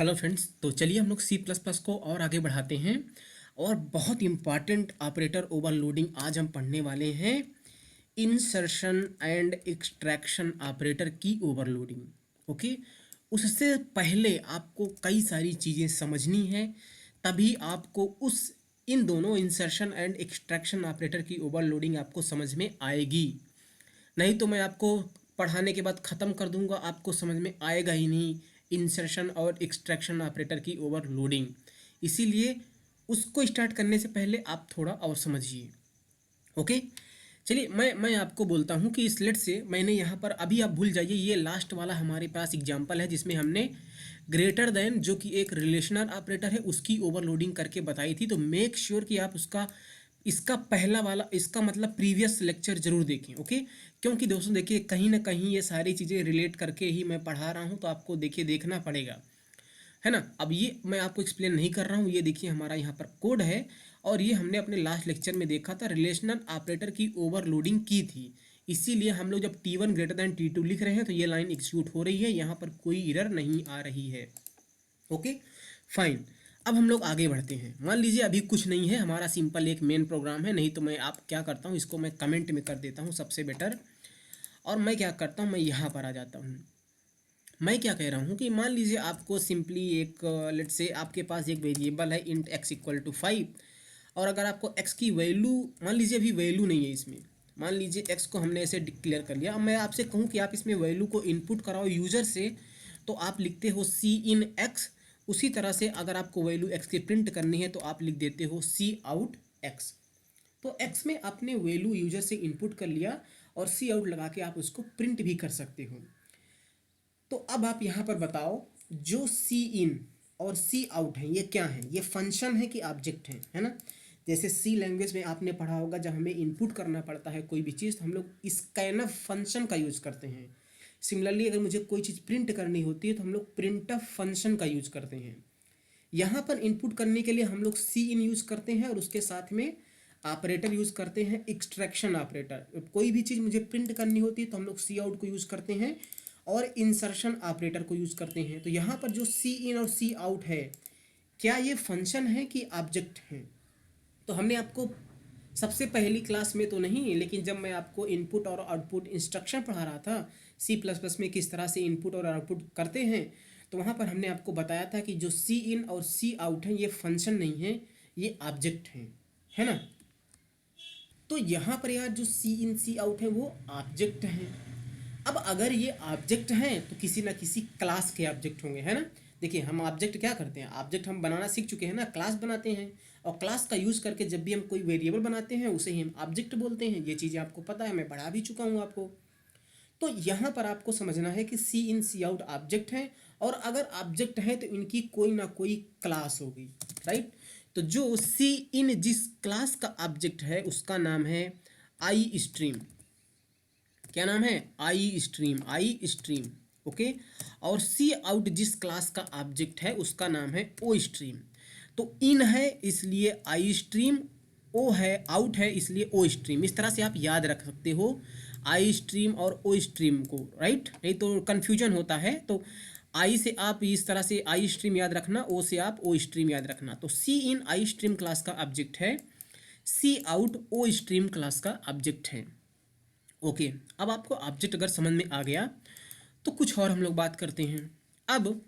Hello friends, तो चलिए हम लोग सी प्लस प्लस को और आगे बढ़ाते हैं और बहुत इम्पॉर्टेंट ऑपरेटर ओवरलोडिंग आज हम पढ़ने वाले हैं। इंसर्शन एंड एक्सट्रैक्शन ऑपरेटर की ओवरलोडिंग। ओके, उससे पहले आपको कई सारी चीज़ें समझनी है, तभी आपको उस इन दोनों इंसर्शन एंड एक्सट्रैक्शन ऑपरेटर की ओवरलोडिंग आपको समझ में आएगी। नहीं तो मैं आपको पढ़ाने के बाद ख़त्म कर दूंगा, आपको समझ में आएगा ही नहीं इंसर्शन और एक्सट्रैक्शन ऑपरेटर की ओवरलोडिंग। इसीलिए उसको स्टार्ट करने से पहले आप थोड़ा और समझिए। ओके, चलिए मैं आपको बोलता हूँ कि इस लेट से मैंने यहाँ पर, अभी आप भूल जाइए, ये लास्ट वाला हमारे पास एग्जाम्पल है जिसमें हमने ग्रेटर देन जो कि एक रिलेशनल ऑपरेटर है उसकी ओवरलोडिंग करके बताई थी। तो मेक श्योर कि आप उसका इसका पहला वाला, इसका मतलब प्रीवियस लेक्चर जरूर देखें। ओके, क्योंकि दोस्तों देखिए कहीं ना कहीं ये सारी चीज़ें रिलेट करके ही मैं पढ़ा रहा हूँ, तो आपको देखिए देखना पड़ेगा, है ना। अब ये मैं आपको एक्सप्लेन नहीं कर रहा हूँ, ये देखिए हमारा यहाँ पर कोड है और ये हमने अपने लास्ट लेक्चर में देखा था, रिलेशनल ऑपरेटर की ओवरलोडिंग की थी। इसीलिए हम लोग जब T1 ग्रेटर दैन T2 लिख रहे हैं तो ये लाइन एग्जीक्यूट हो रही है, यहाँ पर कोई एरर नहीं आ रही है। ओके फाइन, अब हम लोग आगे बढ़ते हैं। मान लीजिए अभी कुछ नहीं है, हमारा सिंपल एक मेन प्रोग्राम है, नहीं तो मैं आप क्या करता हूँ, इसको मैं कमेंट में कर देता हूँ सबसे बेटर। और मैं क्या करता हूँ, मैं यहाँ पर आ जाता हूँ। मैं क्या कह रहा हूँ कि मान लीजिए आपको सिंपली एक लेट से आपके पास एक वेरिएबल है इंट x इक्वल टू 5, और अगर आपको x की वैल्यू, मान लीजिए अभी वैल्यू नहीं है इसमें, मान लीजिए x को हमने ऐसे डिक्लेयर कर लिया। अब मैं आपसे कहूँ कि आप इसमें वैल्यू को इनपुट कराओ यूज़र से, तो आप लिखते हो सी इन x। उसी तरह से अगर आपको वैल्यू x की प्रिंट करनी है तो आप लिख देते हो सी आउट x। तो x में आपने वैल्यू यूज़र से इनपुट कर लिया और सी आउट लगा के आप उसको प्रिंट भी कर सकते हो। तो अब आप यहाँ पर बताओ, जो सी इन और सी आउट है ये क्या है, ये फंक्शन है कि ऑब्जेक्ट है ना। जैसे सी लैंग्वेज में आपने पढ़ा होगा, जब हमें इनपुट करना पड़ता है कोई भी चीज़ तो हम लोग स्कैनफ फंक्शन का यूज़ करते हैं। सिमिलरली अगर मुझे कोई चीज़ प्रिंट करनी होती है तो हम लोग प्रिंटफ फंक्शन का यूज़ करते हैं। यहाँ पर इनपुट करने के लिए हम लोग सी इन यूज़ करते हैं और उसके साथ में ऑपरेटर यूज़ करते हैं एक्सट्रैक्शन ऑपरेटर। कोई भी चीज़ मुझे प्रिंट करनी होती है तो हम लोग सी आउट को यूज़ करते हैं और इंसर्शन ऑपरेटर को यूज़ करते हैं। तो यहाँ पर जो सी इन और सी आउट है, क्या ये फंक्शन है कि ऑब्जेक्ट है? तो हमने आपको सबसे पहली क्लास में तो नहीं, लेकिन जब मैं आपको इनपुट और आउटपुट इंस्ट्रक्शन पढ़ा रहा था सी प्लस प्लस में किस तरह से इनपुट और आउटपुट करते हैं, तो वहाँ पर हमने आपको बताया था कि जो सी इन और सी आउट हैं ये फंक्शन नहीं है, ये ऑब्जेक्ट हैं, है ना। तो यहाँ पर यार जो सी इन सी आउट है वो ऑब्जेक्ट हैं। अब अगर ये ऑब्जेक्ट हैं तो किसी ना किसी क्लास के ऑब्जेक्ट होंगे, है ना। देखिए हम ऑब्जेक्ट क्या करते हैं, ऑब्जेक्ट हम बनाना सीख चुके हैं ना, क्लास बनाते हैं, और क्लास का यूज़ करके जब भी हम कोई वेरिएबल बनाते हैं उसे ही हम ऑब्जेक्ट बोलते हैं। ये चीज़ें आपको पता है, मैं पढ़ा भी चुका हूँ आपको। तो यहाँ पर आपको समझना है कि सी इन सी आउट ऑब्जेक्ट है, और अगर ऑब्जेक्ट है तो इनकी कोई ना कोई क्लास होगी, राइट। तो जो सी इन जिस क्लास का ऑब्जेक्ट है उसका नाम है आई स्ट्रीम। क्या नाम है? I stream, I stream. Okay, और सी आउट जिस क्लास का ऑब्जेक्ट है उसका नाम है ओ स्ट्रीम। तो इन है इसलिए आई स्ट्रीम, ओ है आउट है इसलिए ओ स्ट्रीम। इस तरह से आप याद रख सकते हो आई स्ट्रीम और ओ स्ट्रीम को, राइट। नहीं तो कन्फ्यूजन होता है। तो आई से आप इस तरह से आई स्ट्रीम याद रखना, ओ से आप ओ स्ट्रीम याद रखना। तो सी इन आई स्ट्रीम क्लास का ऑब्जेक्ट है, सी आउट ओ स्ट्रीम क्लास का ऑब्जेक्ट है। ओके, अब आपको ऑब्जेक्ट अगर समझ में आ गया तो कुछ और हम लोग बात करते हैं। अब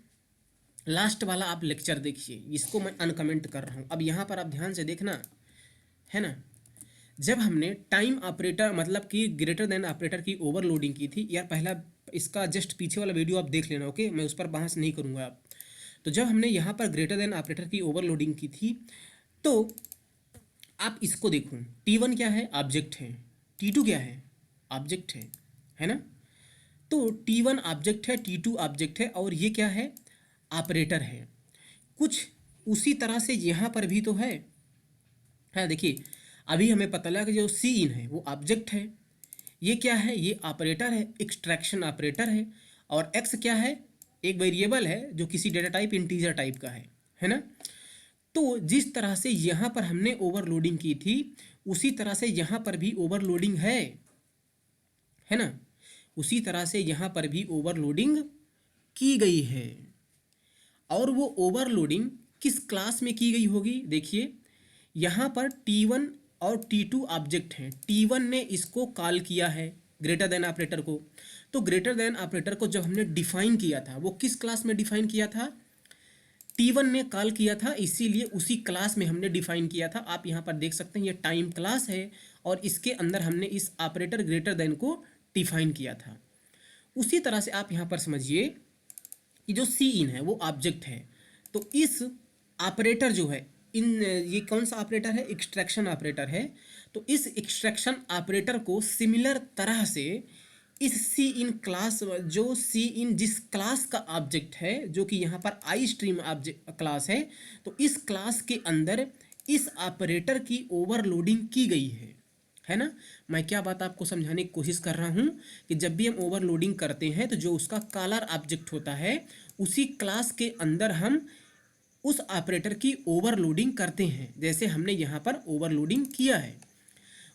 लास्ट वाला आप लेक्चर देखिए, इसको मैं अनकमेंट कर रहा हूँ। अब यहाँ पर आप ध्यान से देखना, है ना। जब हमने टाइम ऑपरेटर मतलब कि ग्रेटर देन ऑपरेटर की ओवरलोडिंग की थी, यार पहला इसका जस्ट पीछे वाला वीडियो आप देख लेना, ओके, मैं उस पर बहस नहीं करूँगा आप। तो जब हमने यहाँ पर ग्रेटर देन ऑपरेटर की ओवरलोडिंग की थी, तो आप इसको देखो, T1 क्या है? ऑब्जेक्ट है। T2 क्या है? ऑब्जेक्ट है ना। तो T1 ऑब्जेक्ट है, T2 ऑब्जेक्ट है, और ये क्या है? ऑपरेटर है। कुछ उसी तरह से यहाँ पर भी तो है देखिए, अभी हमें पता लगा कि जो सी इन है वो ऑब्जेक्ट है, ये क्या है? ये ऑपरेटर है, एक्सट्रैक्शन ऑपरेटर है। और एक्स क्या है? एक वेरिएबल है जो किसी डेटा टाइप इंटीजर टाइप का है ना। तो जिस तरह से यहाँ पर हमने ओवरलोडिंग की थी उसी तरह से यहाँ पर भी ओवरलोडिंग है ना। उसी तरह से यहाँ पर भी ओवरलोडिंग की गई है। और वो ओवरलोडिंग किस क्लास में की गई होगी। देखिए यहाँ पर T1 और T2 ऑब्जेक्ट हैं। T1 ने इसको कॉल किया है ग्रेटर देन ऑपरेटर को, तो ग्रेटर देन ऑपरेटर को जब हमने डिफाइन किया था वो किस क्लास में डिफाइन किया था, T1 ने कॉल किया था, इसीलिए उसी क्लास में हमने डिफाइन किया था। आप यहाँ पर देख सकते हैं ये टाइम क्लास है और इसके अंदर हमने इस ऑपरेटर ग्रेटर देन को डिफाइन किया था। उसी तरह से आप यहाँ पर समझिए कि जो सी इन है वो ऑब्जेक्ट है, तो इस ऑपरेटर जो है इन ये कौन सा ऑपरेटर है, एक्सट्रैक्शन ऑपरेटर है। तो इस एक्सट्रैक्शन ऑपरेटर को सिमिलर तरह से इस सी इन क्लास, जो सी इन जिस क्लास का ऑब्जेक्ट है, जो कि यहाँ पर आई स्ट्रीम ऑब्जेक्ट क्लास है, तो इस क्लास के अंदर इस ऑपरेटर की ओवरलोडिंग की गई है ना। मैं क्या बात आपको समझाने की कोशिश कर रहा हूँ कि जब भी हम ओवरलोडिंग करते हैं तो जो उसका कॉलर ऑब्जेक्ट होता है उसी क्लास के अंदर हम उस ऑपरेटर की ओवरलोडिंग करते हैं, जैसे हमने यहाँ पर ओवरलोडिंग किया है।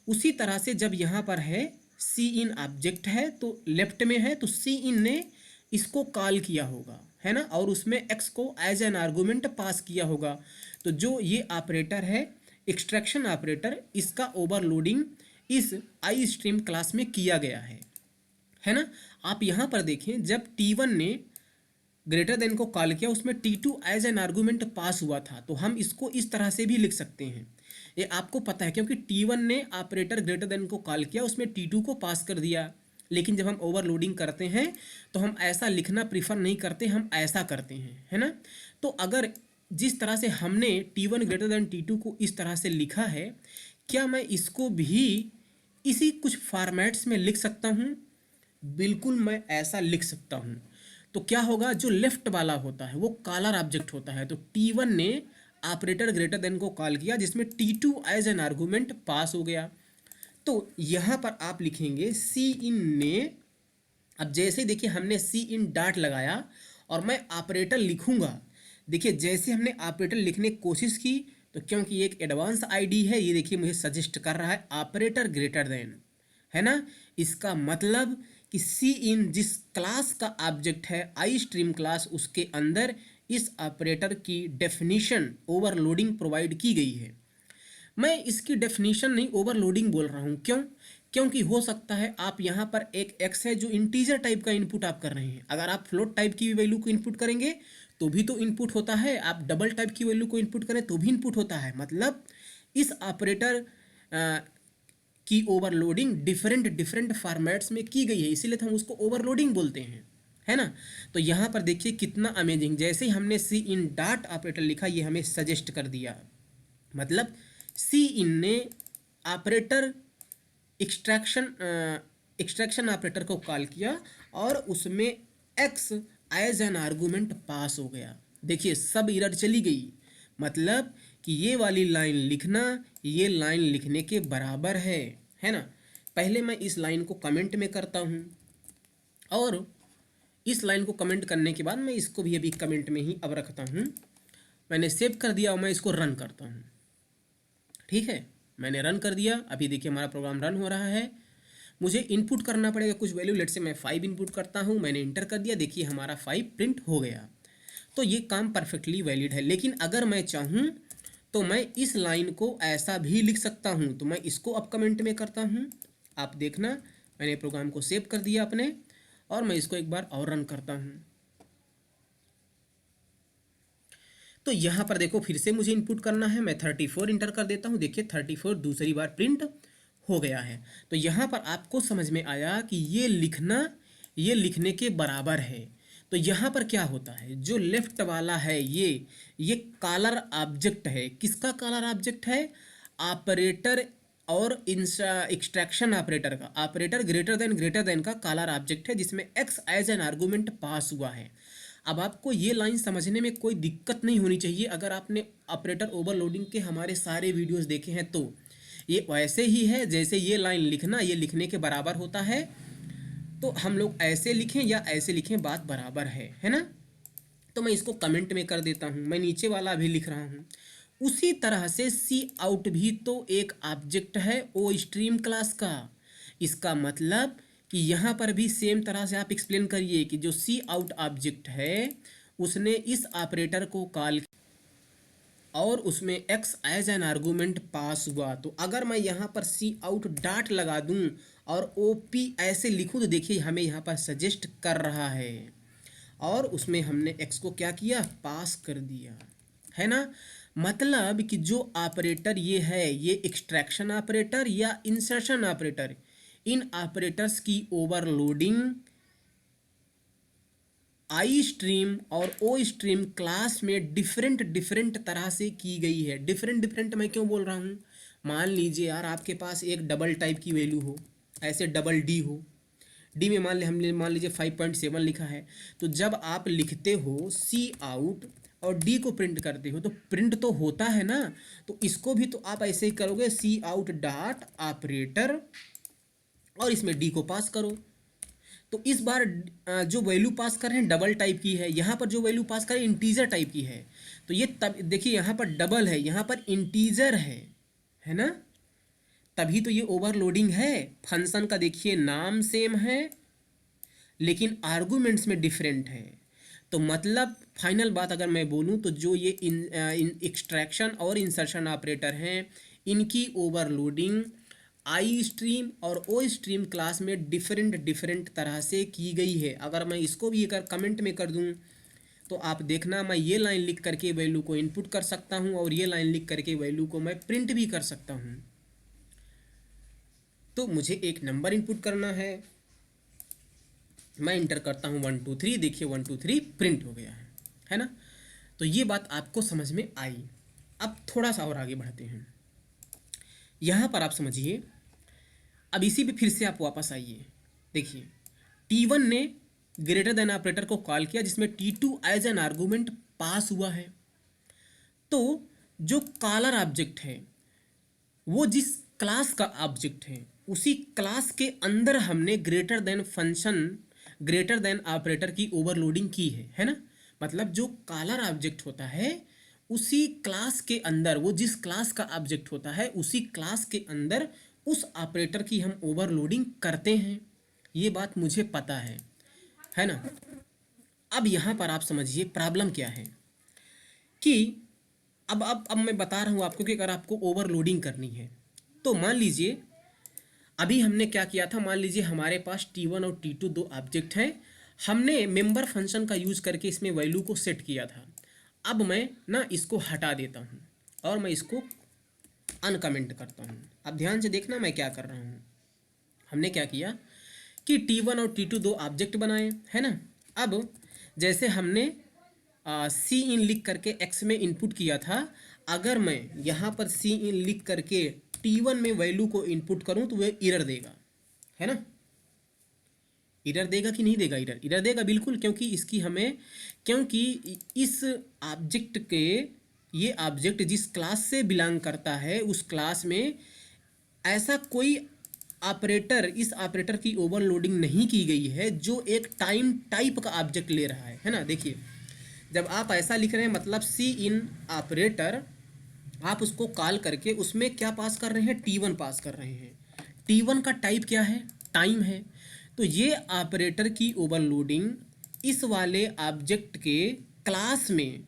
उसी तरह से जब यहाँ पर है सी इन ऑब्जेक्ट है तो लेफ्ट में है, तो सी इन ने इसको कॉल किया होगा, है ना, और उसमें एक्स को एज एन आर्गूमेंट पास किया होगा। तो जो ये ऑपरेटर है एक्सट्रैक्शन ऑपरेटर, इसका ओवरलोडिंग इस आई स्ट्रीम क्लास में किया गया है ना। आप यहाँ पर देखें जब T1 ने ग्रेटर देन को कॉल किया उसमें T2 एज एन आर्गूमेंट पास हुआ था, तो हम इसको इस तरह से भी लिख सकते हैं। ये आपको पता है क्योंकि T1 ने ऑपरेटर ग्रेटर देन को कॉल किया, उसमें T2 को पास कर दिया। लेकिन जब हम ओवरलोडिंग करते हैं तो हम ऐसा लिखना प्रीफर नहीं करते, हम ऐसा करते हैं, है ना। तो अगर जिस तरह से हमने T1 ग्रेटर देन T2 को इस तरह से लिखा है, क्या मैं इसको भी इसी कुछ फॉर्मेट्स में लिख सकता हूँ? बिल्कुल मैं ऐसा लिख सकता हूँ। तो क्या होगा, जो लेफ्ट वाला होता है वो कॉलर ऑब्जेक्ट होता है, तो T1 ने ऑपरेटर ग्रेटर देन को कॉल किया जिसमें T2 एज एन आर्गूमेंट पास हो गया। तो यहाँ पर आप लिखेंगे सी इन ने, अब जैसे देखिए हमने सी इन डॉट लगाया और मैं ऑपरेटर लिखूंगा, देखिए जैसे हमने ऑपरेटर लिखने की कोशिश की तो क्योंकि ये एक एडवांस आईडी है, ये देखिए मुझे सजेस्ट कर रहा है ऑपरेटर ग्रेटर देन, है ना। इसका मतलब कि सी इन जिस क्लास का ऑब्जेक्ट है आई स्ट्रीम क्लास, उसके अंदर इस ऑपरेटर की डेफिनीशन ओवरलोडिंग प्रोवाइड की गई है। मैं इसकी डेफिनीशन नहीं ओवरलोडिंग बोल रहा हूँ, क्यों? क्योंकि हो सकता है आप यहाँ पर एक एक्स है जो इंटीजर टाइप का इनपुट आप कर रहे हैं, अगर आप फ्लोट टाइप की वैल्यू को इनपुट करेंगे तो भी तो इनपुट होता है, आप डबल टाइप की वैल्यू को इनपुट करें तो भी इनपुट होता है। मतलब इस ऑपरेटर की ओवरलोडिंग डिफरेंट फॉर्मेट्स में की गई है, इसीलिए तो हम उसको ओवरलोडिंग बोलते हैं, है ना। तो यहाँ पर देखिए कितना अमेजिंग, जैसे ही हमने सी इन डॉट ऑपरेटर लिखा ये हमें सजेस्ट कर दिया, मतलब सी इन ने ऑपरेटर एक्सट्रैक्शन ऑपरेटर को कॉल किया और उसमें एक्स एज एन आर्गूमेंट पास हो गया। देखिए सब एरर चली गई, मतलब कि ये वाली लाइन लिखना ये लाइन लिखने के बराबर है ना। पहले मैं इस लाइन को कमेंट में करता हूँ और इस लाइन को कमेंट करने के बाद मैं इसको भी अभी कमेंट में ही अब रखता हूँ। मैंने सेव कर दिया और मैं इसको रन करता हूँ, ठीक है। मैंने रन कर दिया, अभी देखिए हमारा प्रोग्राम रन हो रहा है। मुझे इनपुट करना पड़ेगा कुछ वैल्यू, लेट से मैं 5 इनपुट करता हूँ, मैंने इंटर कर दिया, देखिए हमारा 5 प्रिंट हो गया। तो ये काम परफेक्टली वैलिड है। लेकिन अगर मैं चाहूँ तो मैं इस लाइन को ऐसा भी लिख सकता हूँ, तो मैं इसको अब कमेंट में करता हूँ। आप देखना मैंने प्रोग्राम को सेव कर दिया अपने और मैं इसको एक बार और रन करता हूँ। तो यहाँ पर देखो फिर से मुझे इनपुट करना है, मैं 34 इंटर कर देता हूँ, देखिए 34 दूसरी बार प्रिंट हो गया है। तो यहाँ पर आपको समझ में आया कि ये लिखना ये लिखने के बराबर है। तो यहाँ पर क्या होता है, जो लेफ्ट वाला है ये कॉलर ऑब्जेक्ट है। किसका कॉलर ऑब्जेक्ट है? ऑपरेटर और एक्सट्रैक्शन ऑपरेटर का, ऑपरेटर ग्रेटर देन का कॉलर ऑब्जेक्ट है जिसमें एक्स एज एन आर्गूमेंट पास हुआ है। अब आपको ये लाइन समझने में कोई दिक्कत नहीं होनी चाहिए। अगर आपने ऑपरेटर ओवरलोडिंग के हमारे सारे वीडियोस देखे हैं तो ये वैसे ही है जैसे ये लाइन लिखना ये लिखने के बराबर होता है। तो हम लोग ऐसे लिखें या ऐसे लिखें बात बराबर है ना। तो मैं इसको कमेंट में कर देता हूँ, मैं नीचे वाला भी लिख रहा हूँ। उसी तरह से सी आउट भी तो एक ऑब्जेक्ट है ओ स्ट्रीम क्लास का। इसका मतलब कि यहाँ पर भी सेम तरह से आप एक्सप्लेन करिए कि जो सी आउट ऑब्जेक्ट है उसने इस ऑपरेटर को कॉल और उसमें x एज एन आर्गूमेंट पास हुआ, तो अगर मैं यहाँ पर सी आउट डॉट लगा दूँ और ओ पी ऐसे लिखूँ तो देखिए हमें यहाँ पर सजेस्ट कर रहा है और उसमें हमने x को क्या किया, पास कर दिया, है ना। मतलब कि जो ऑपरेटर ये है, ये एक्सट्रैक्शन ऑपरेटर या इंसर्शन ऑपरेटर, इन ऑपरेटर्स की ओवरलोडिंग आई स्ट्रीम और ओ स्ट्रीम क्लास में डिफरेंट डिफरेंट तरह से की गई है। डिफरेंट डिफरेंट मैं क्यों बोल रहा हूँ, मान लीजिए यार आपके पास एक डबल टाइप की वैल्यू हो, ऐसे डबल डी हो, डी में हमने मान लीजिए 5.7 लिखा है, तो जब आप लिखते हो सी आउट और डी को प्रिंट करते हो तो प्रिंट तो होता है ना, तो इसको भी तो आप ऐसे ही करोगे, सी आउट डॉट ऑपरेटर और इसमें डी को पास करो। तो इस बार जो वैल्यू पास कर रहे हैं डबल टाइप की है, यहाँ पर जो वैल्यू पास कर रहे हैं इंटीजर टाइप की है, तो ये तब देखिए यहाँ पर डबल है, यहाँ पर इंटीजर है ना, तभी तो ये ओवरलोडिंग है। फंक्शन का देखिए नाम सेम है लेकिन आर्गुमेंट्स में डिफरेंट है। तो मतलब फाइनल बात अगर मैं बोलूँ तो जो ये एक्सट्रैक्शन और इंसर्शन ऑपरेटर हैं, इनकी ओवरलोडिंग आई स्ट्रीम और ओ स्ट्रीम क्लास में डिफरेंट डिफरेंट तरह से की गई है। अगर मैं इसको भी अगर कमेंट में कर दूं तो आप देखना, मैं ये लाइन लिख करके वैल्यू को इनपुट कर सकता हूं और ये लाइन लिख करके वैल्यू को मैं प्रिंट भी कर सकता हूं। तो मुझे एक नंबर इनपुट करना है, मैं इंटर करता हूं 1 2 3, देखिए 1 2 3 प्रिंट हो गया है ना। तो ये बात आपको समझ में आई। अब थोड़ा सा और आगे बढ़ते हैं, यहाँ पर आप समझिए। अब इसी पे फिर से आप वापस आइए, देखिए T1 ने ग्रेटर देन ऑपरेटर को कॉल किया जिसमें T2 एज एन आर्गूमेंट पास हुआ है। तो जो कॉलर ऑब्जेक्ट है वो जिस क्लास का ऑब्जेक्ट है उसी क्लास के अंदर हमने greater than function, greater than operator की ओवरलोडिंग की है ना। मतलब जो कॉलर ऑब्जेक्ट होता है उसी क्लास के अंदर, वो जिस क्लास का ऑब्जेक्ट होता है उसी क्लास के अंदर उस ऑपरेटर की हम ओवरलोडिंग करते हैं, ये बात मुझे पता है ना। अब यहाँ पर आप समझिए प्रॉब्लम क्या है कि अब मैं बता रहा हूँ आपको कि अगर आपको ओवरलोडिंग करनी है तो मान लीजिए अभी हमने क्या किया था, मान लीजिए हमारे पास T1 और T2 दो ऑब्जेक्ट हैं, हमने मेंबर फंक्शन का यूज़ करके इसमें वैल्यू को सेट किया था। अब मैं ना इसको हटा देता हूँ और मैं इसको अनकमेंट करता हूँ। अब ध्यान से देखना मैं क्या कर रहा हूँ। हमने क्या किया कि T1 और T2 दो ऑब्जेक्ट बनाए, है ना। अब जैसे हमने सी इन लिख करके x में इनपुट किया था, अगर मैं यहाँ पर सी इन लिख करके T1 में वैल्यू को इनपुट करूँ तो वह एरर देगा, है ना। एरर देगा कि नहीं देगा, एरर देगा बिल्कुल, क्योंकि इस ऑब्जेक्ट के, ये ऑब्जेक्ट जिस क्लास से बिलोंग करता है उस क्लास में ऐसा कोई ऑपरेटर, इस ऑपरेटर की ओवरलोडिंग नहीं की गई है जो एक टाइम टाइप का ऑब्जेक्ट ले रहा है ना। देखिए जब आप ऐसा लिख रहे हैं मतलब सी इन ऑपरेटर, आप उसको कॉल करके उसमें क्या पास कर रहे हैं, T1 पास कर रहे हैं। T1 का टाइप क्या है, टाइम है। तो ये ऑपरेटर की ओवरलोडिंग इस वाले ऑब्जेक्ट के क्लास में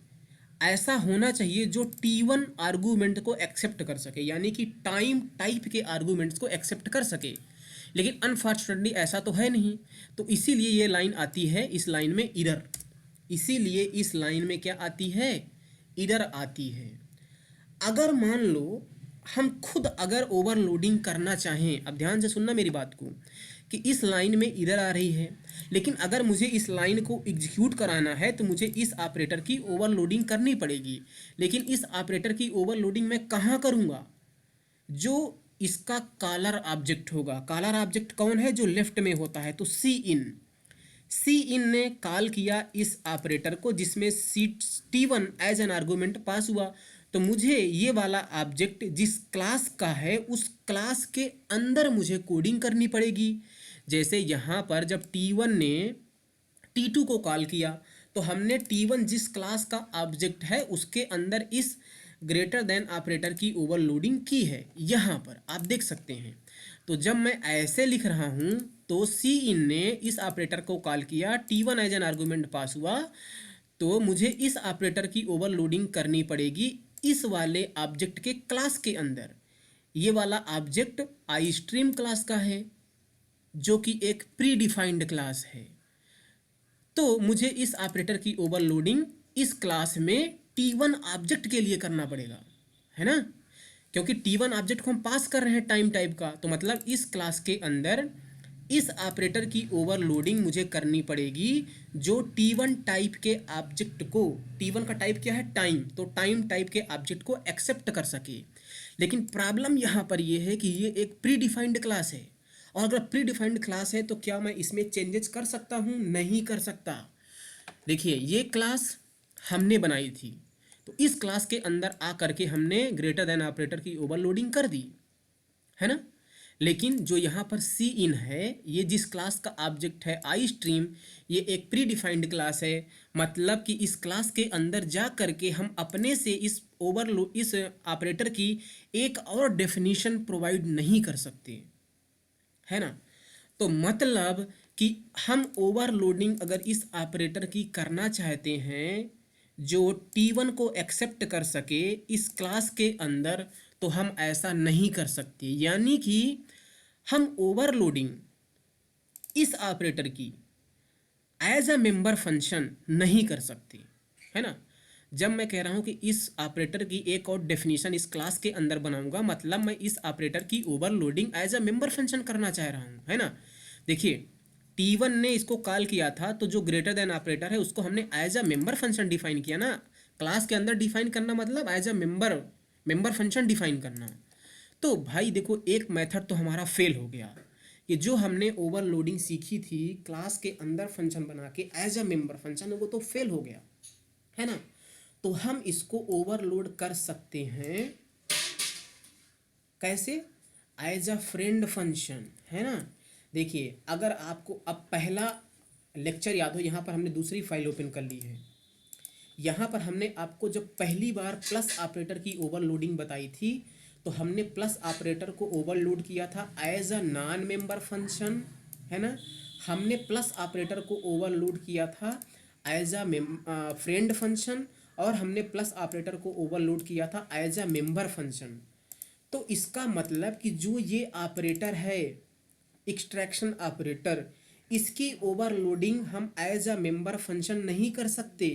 ऐसा होना चाहिए जो T1 आर्गूमेंट को एक्सेप्ट कर सके, यानी कि टाइम टाइप के आर्गूमेंट्स को एक्सेप्ट कर सके। लेकिन अनफॉर्चुनेटली ऐसा तो है नहीं, तो इसीलिए ये लाइन आती है, इस लाइन में एरर, इसीलिए इस लाइन में क्या आती है, एरर आती है। अगर मान लो हम खुद अगर ओवरलोडिंग करना चाहें, अब ध्यान से सुनना मेरी बात को, कि इस लाइन में एरर आ रही है लेकिन अगर मुझे इस लाइन को एग्जीक्यूट कराना है तो मुझे इस ऑपरेटर की ओवरलोडिंग करनी पड़ेगी। लेकिन इस ऑपरेटर की ओवरलोडिंग मैं कहाँ करूँगा, जो इसका कॉलर ऑब्जेक्ट होगा। कॉलर ऑब्जेक्ट कौन है, जो लेफ्ट में होता है। तो सी इन ने कॉल किया इस ऑपरेटर को जिसमें T1 एज एन आर्गूमेंट पास हुआ, तो मुझे ये वाला ऑब्जेक्ट जिस क्लास का है उस क्लास के अंदर मुझे कोडिंग करनी पड़ेगी। जैसे यहाँ पर जब T1 ने T2 को कॉल किया तो हमने T1 जिस क्लास का ऑब्जेक्ट है उसके अंदर इस ग्रेटर देन ऑपरेटर की ओवरलोडिंग की है, यहाँ पर आप देख सकते हैं। तो जब मैं ऐसे लिख रहा हूँ तो सी इन ने इस ऑपरेटर को कॉल किया, T1 एज एन आर्गूमेंट पास हुआ, तो मुझे इस ऑपरेटर की ओवरलोडिंग करनी पड़ेगी इस वाले ऑब्जेक्ट के क्लास के अंदर। ये वाला ऑब्जेक्ट आई स्ट्रीम क्लास का है जो कि एक प्री डिफाइंड क्लास है। तो मुझे इस ऑपरेटर की ओवरलोडिंग इस क्लास में T1 ऑब्जेक्ट के लिए करना पड़ेगा, है ना, क्योंकि T1 ऑब्जेक्ट को हम पास कर रहे हैं टाइम टाइप का। तो मतलब इस क्लास के अंदर इस ऑपरेटर की ओवरलोडिंग मुझे करनी पड़ेगी जो T1 टाइप के ऑब्जेक्ट को, T1 का टाइप क्या है, टाइम, तो टाइम टाइप के ऑब्जेक्ट को एक्सेप्ट कर सके। लेकिन प्रॉब्लम यहाँ पर ये है कि ये एक प्री डिफाइंड क्लास है, और अगर प्री डिफाइंड क्लास है तो क्या मैं इसमें चेंजेस कर सकता हूँ? नहीं कर सकता। देखिए ये क्लास हमने बनाई थी, तो इस क्लास के अंदर आ करके हमने ग्रेटर देन ऑपरेटर की ओवरलोडिंग कर दी, है ना। लेकिन जो यहाँ पर सी इन है, ये जिस क्लास का ऑब्जेक्ट है आई स्ट्रीम, ये एक प्री डिफाइंड क्लास है। मतलब कि इस क्लास के अंदर जा करके हम अपने से इस ऑपरेटर की एक और डेफिनेशन प्रोवाइड नहीं कर सकते, है ना। तो मतलब कि हम ओवरलोडिंग अगर इस ऑपरेटर की करना चाहते हैं जो T1 को एक्सेप्ट कर सके इस क्लास के अंदर, तो हम ऐसा नहीं कर सकते। यानी कि हम ओवरलोडिंग इस ऑपरेटर की एज अ मेंबर फंक्शन नहीं कर सकते, है ना। जब मैं कह रहा हूं कि इस ऑपरेटर की एक और डेफिनेशन इस क्लास के अंदर बनाऊंगा, मतलब मैं इस ऑपरेटर की overloading as a member function करना चाह रहा हूं, है ना। देखिए T1 ने इसको कॉल किया था, तो जो ग्रेटर देन ऑपरेटर है उसको हमने as a member function define किया ना। क्लास के अंदर डिफाइन करना मतलब as a member function define करना। तो भाई देखो एक मेथड तो हमारा फेल हो गया कि जो हमने ओवरलोडिंग सीखी थी क्लास के अंदर फंक्शन बना के एज अ मेंबर फंक्शन, वो तो फेल हो गया, है ना। तो हम इसको ओवरलोड कर सकते हैं कैसे? एज अ फ्रेंड फंक्शन, है ना। देखिए अगर आपको अब पहला लेक्चर याद हो, यहाँ पर हमने दूसरी फाइल ओपन कर ली है। यहाँ पर हमने आपको जब पहली बार प्लस ऑपरेटर की ओवरलोडिंग बताई थी, तो हमने प्लस ऑपरेटर को ओवरलोड किया था as a non member function, है ना। हमने प्लस ऑपरेटर को ओवरलोड किया था एज अ फ्रेंड फंक्शन, और हमने प्लस ऑपरेटर को ओवरलोड किया था एज अ मेंबर फंक्शन। तो इसका मतलब कि जो ये ऑपरेटर है एक्सट्रैक्शन ऑपरेटर, इसकी ओवरलोडिंग हम एज अ मेंबर फंक्शन नहीं कर सकते।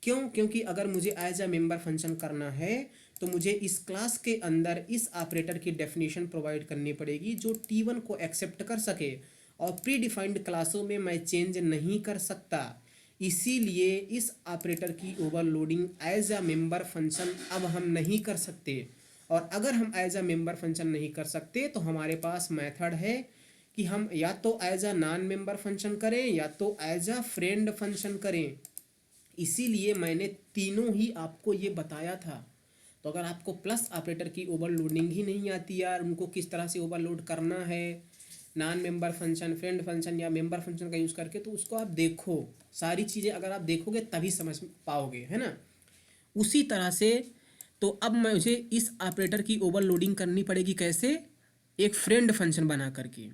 क्यों? क्योंकि अगर मुझे एज अ मेंबर फंक्शन करना है तो मुझे इस क्लास के अंदर इस ऑपरेटर की डेफिनेशन प्रोवाइड करनी पड़ेगी जो T1 को एक्सेप्ट कर सके, और प्री डिफाइंड क्लासों में मैं चेंज नहीं कर सकता। इसीलिए इस ऑपरेटर की overloading as a member function अब हम नहीं कर सकते। और अगर हम एज अ मेंबर फंक्शन नहीं कर सकते तो हमारे पास मेथड है कि हम या तो as a non member function करें या तो एज अ फ्रेंड फंक्शन करें। इसीलिए मैंने तीनों ही आपको ये बताया था। तो अगर आपको प्लस ऑपरेटर की ओवरलोडिंग ही नहीं आती यार, उनको किस तरह से ओवरलोड करना है, non member function, friend function या मेंबर फंक्शन का यूज़ करके, तो उसको आप देखो, सारी चीज़ें अगर आप देखोगे तभी समझ पाओगे, है ना। उसी तरह से तो अब मुझे इस ऑपरेटर की ओवरलोडिंग करनी पड़ेगी कैसे? एक फ्रेंड फंक्शन बना करके।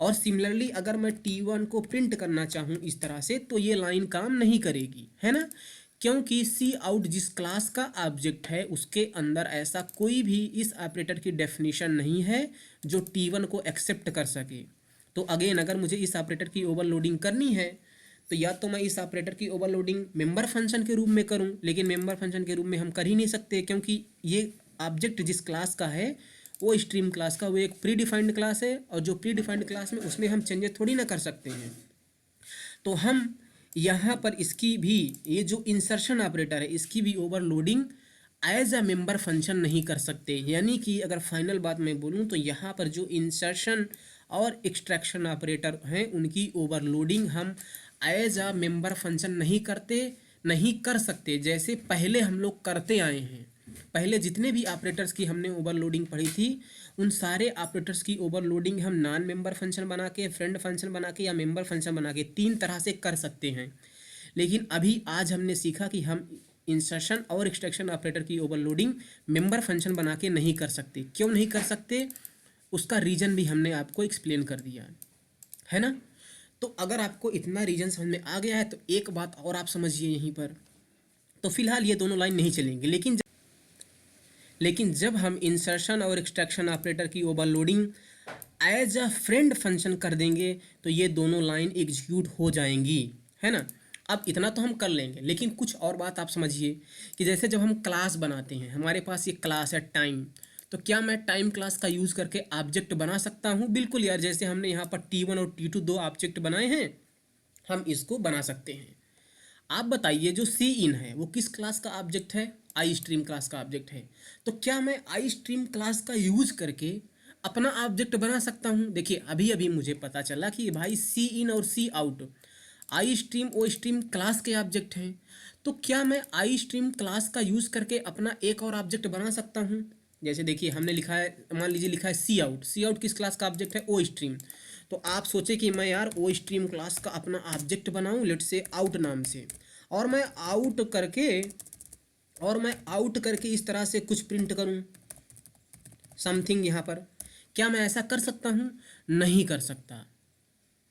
और सिमिलरली अगर मैं T1 को प्रिंट करना चाहूँ इस तरह से, तो ये लाइन काम नहीं करेगी, है ना। क्योंकि सी आउट जिस क्लास का ऑब्जेक्ट है उसके अंदर ऐसा कोई भी इस ऑपरेटर की डेफिनेशन नहीं है जो T1 को एक्सेप्ट कर सके। तो अगेन अगर मुझे इस ऑपरेटर की ओवरलोडिंग करनी है तो या तो मैं इस ऑपरेटर की ओवरलोडिंग मेंबर फंक्शन के रूप में करूं, लेकिन मेंबर फंक्शन के रूप में हम कर ही नहीं सकते क्योंकि ये ऑब्जेक्ट जिस क्लास का है वो स्ट्रीम क्लास का, वो एक प्री डिफाइंड क्लास है, और जो प्री डिफाइंड क्लास में उसमें हम चेंजेस थोड़ी ना कर सकते हैं। तो हम यहाँ पर इसकी भी, ये जो इंसर्शन ऑपरेटर है इसकी भी overloading as a member function नहीं कर सकते। यानी कि अगर फाइनल बात मैं बोलूँ तो यहाँ पर जो इंसर्शन और एक्सट्रैक्शन ऑपरेटर हैं उनकी ओवरलोडिंग हम एज अ मेंबर फंक्शन नहीं कर सकते, जैसे पहले हम लोग करते आए हैं। पहले जितने भी ऑपरेटर्स की हमने ओवरलोडिंग पढ़ी थी उन सारे ऑपरेटर्स की ओवरलोडिंग हम नॉन मेंबर फंक्शन बना के, फ्रेंड फंक्शन बना के या मेंबर फंक्शन बना के तीन तरह से कर सकते हैं। लेकिन अभी आज हमने सीखा कि हम इंसर्शन और एक्सट्रैक्शन ऑपरेटर की ओवरलोडिंग मेंबर फंक्शन बना के नहीं कर सकते। क्यों नहीं कर सकते उसका रीज़न भी हमने आपको एक्सप्लेन कर दिया, है ना। तो अगर आपको इतना रीज़न समझ में आ गया है तो एक बात और आप समझिए यहीं पर तो फिलहाल ये दोनों लाइन नहीं चलेंगे, लेकिन जब हम इंसर्शन और एक्सट्रैक्शन ऑपरेटर की overloading as a friend function कर देंगे तो ये दोनों लाइन एग्जीक्यूट हो जाएंगी, है ना। अब इतना तो हम कर लेंगे, लेकिन कुछ और बात आप समझिए कि जैसे जब हम क्लास बनाते हैं, हमारे पास ये क्लास है टाइम, तो क्या मैं टाइम क्लास का यूज़ करके ऑब्जेक्ट बना सकता हूँ? बिल्कुल यार, जैसे हमने यहाँ पर T1 और T2 दो ऑब्जेक्ट बनाए हैं, हम इसको बना सकते हैं। आप बताइए जो सी इन है वो किस क्लास का ऑब्जेक्ट है? आई स्ट्रीम क्लास का ऑब्जेक्ट है। तो क्या मैं आई स्ट्रीम क्लास का यूज करके अपना ऑब्जेक्ट बना सकता हूँ? देखिए अभी अभी मुझे पता चला कि भाई सी इन और C out I stream O stream class के ऑब्जेक्ट हैं। तो क्या मैं आई स्ट्रीम क्लास का यूज करके अपना एक और ऑब्जेक्ट बना सकता हूँ? जैसे देखिए हमने लिखा है, मान लीजिए लिखा है सी आउट। सी आउट किस क्लास का ऑब्जेक्ट है? Ostream. तो आप सोचे कि मैं यार ओ स्ट्रीम क्लास का अपना ऑब्जेक्ट बनाऊं, लेट से आउट नाम से, और मैं आउट करके इस तरह से कुछ प्रिंट करूं समथिंग यहाँ पर। क्या मैं ऐसा कर सकता हूँ? नहीं कर सकता।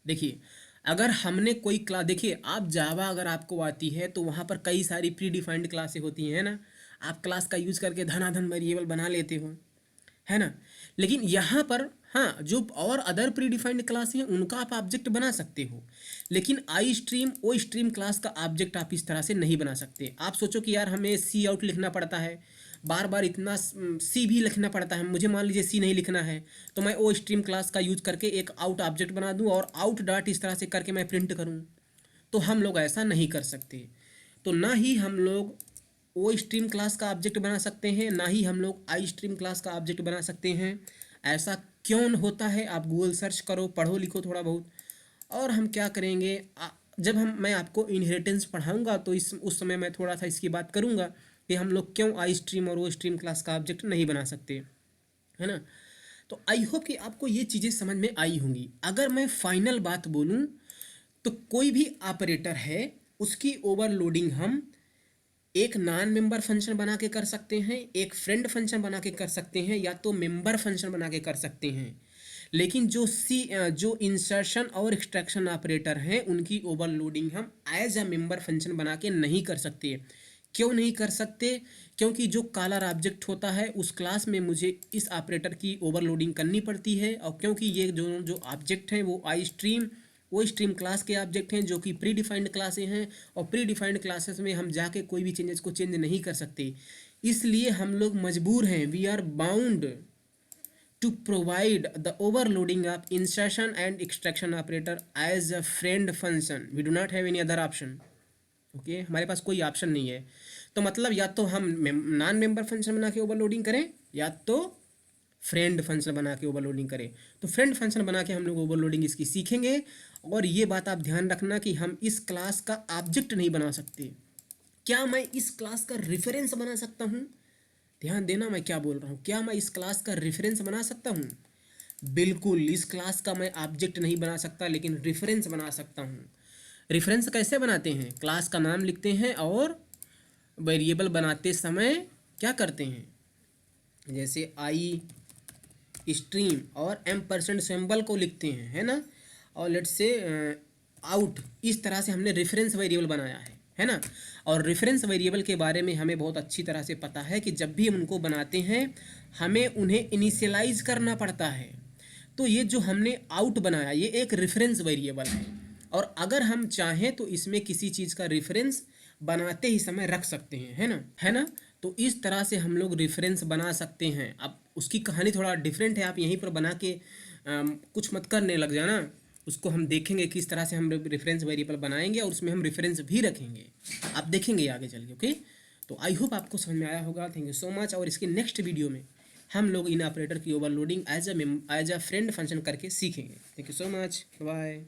देखिए अगर हमने कोई क्लास, देखिए आप जावा अगर आपको आती है तो वहाँ पर कई सारी प्री डिफाइंड क्लासें होती हैं ना, आप क्लास का यूज़ करके धनाधन वेरिएबल बना लेते हो, है ना। लेकिन यहाँ पर हाँ, जो और अदर प्री डिफाइंड क्लास हैं उनका आप ऑब्जेक्ट बना सकते हो, लेकिन I stream O stream class का ऑब्जेक्ट आप इस तरह से नहीं बना सकते। आप सोचो कि यार हमें सी आउट लिखना पड़ता है, बार बार इतना सी भी लिखना पड़ता है, मुझे मान लीजिए सी नहीं लिखना है, तो मैं ओ स्ट्रीम क्लास का यूज करके एक आउट ऑब्जेक्ट बना दूँ और आउट डॉट इस तरह से करके मैं प्रिंट करूँ, तो हम लोग ऐसा नहीं कर सकते। तो ना ही हम लोग ओ स्ट्रीम क्लास का ऑब्जेक्ट बना सकते हैं, ना ही हम लोग आई स्ट्रीम क्लास का ऑब्जेक्ट बना सकते हैं। ऐसा क्यों होता है? आप गूगल सर्च करो, पढ़ो लिखो थोड़ा बहुत। और हम क्या करेंगे, जब मैं आपको इनहेरिटेंस पढ़ाऊंगा तो उस समय मैं थोड़ा सा इसकी बात करूंगा कि हम लोग क्यों आई स्ट्रीम और ओ स्ट्रीम क्लास का ऑब्जेक्ट नहीं बना सकते, है ना। तो आई होप कि आपको ये चीज़ें समझ में आई होंगी। अगर मैं फाइनल बात बोलूँ तो कोई भी ऑपरेटर है उसकी ओवरलोडिंग हम एक नॉन मेंबर फंक्शन बना के कर सकते हैं, एक फ्रेंड फंक्शन बना के कर सकते हैं, या तो मेंबर फंक्शन बना के कर सकते हैं। लेकिन जो इंसर्शन और एक्सट्रैक्शन ऑपरेटर हैं उनकी ओवरलोडिंग हम एज अ मेंबर फंक्शन बना के नहीं कर सकते। क्यों नहीं कर सकते? क्योंकि जो कॉलर ऑब्जेक्ट होता है उस क्लास में मुझे इस ऑपरेटर की ओवरलोडिंग करनी पड़ती है, और क्योंकि ये जो ऑब्जेक्ट हैं वो आई स्ट्रीम वो स्ट्रीम क्लास के ऑब्जेक्ट हैं जो कि प्री डिफाइंड क्लासें हैं, और प्री डिफाइंड क्लासेस में हम जाके कोई भी चेंजेस को चेंज नहीं कर सकते। इसलिए हम लोग मजबूर हैं, we are bound to provide the overloading of insertion and extraction operator as a friend function. We do not have any other option. Okay हमारे पास कोई ऑप्शन नहीं है। तो मतलब या तो हम नॉन मेंबर फंक्शन बना के ओवरलोडिंग करें, या तो फ्रेंड फंक्शन बना के ओवरलोडिंग करें। तो फ्रेंड फंक्शन बना के हम लोग ओवरलोडिंग इसकी सीखेंगे। और ये बात आप ध्यान रखना कि हम इस क्लास का ऑब्जेक्ट नहीं बना सकते। क्या मैं इस क्लास का रेफरेंस बना सकता हूँ? ध्यान देना मैं क्या बोल रहा हूँ। क्या मैं इस क्लास का रेफरेंस बना सकता हूँ? बिल्कुल, इस क्लास का मैं ऑब्जेक्ट नहीं बना सकता, लेकिन रेफरेंस बना सकता हूँ। रेफरेंस कैसे बनाते हैं? क्लास का नाम लिखते हैं और वेरिएबल बनाते समय क्या करते हैं, जैसे आई स्ट्रीम और M% सिंबल को लिखते हैं, है ना, और लेट्स से आउट, इस तरह से हमने रेफरेंस वेरिएबल बनाया है ना। और रेफरेंस वेरिएबल के बारे में हमें बहुत अच्छी तरह से पता है कि जब भी हम उनको बनाते हैं हमें उन्हें इनिशियलाइज करना पड़ता है। तो ये जो हमने आउट बनाया ये एक रेफरेंस वेरिएबल है, और अगर हम चाहें तो इसमें किसी चीज़ का रेफरेंस बनाते ही समय रख सकते हैं, है ना। तो इस तरह से हम लोग रेफरेंस बना सकते हैं। अब उसकी कहानी थोड़ा डिफरेंट है, आप यहीं पर बना के कुछ मत करने लग जाना। उसको हम देखेंगे किस तरह से हम रेफरेंस वेरिएबल बनाएंगे, और उसमें हम रेफरेंस भी रखेंगे, आप देखेंगे आगे चल के। ओके, तो आई होप आपको समझ में आया होगा। Thank you so much. और इसके नेक्स्ट वीडियो में हम लोग इन ऑपरेटर की overloading as a friend function करके सीखेंगे। Thank you so much, bye.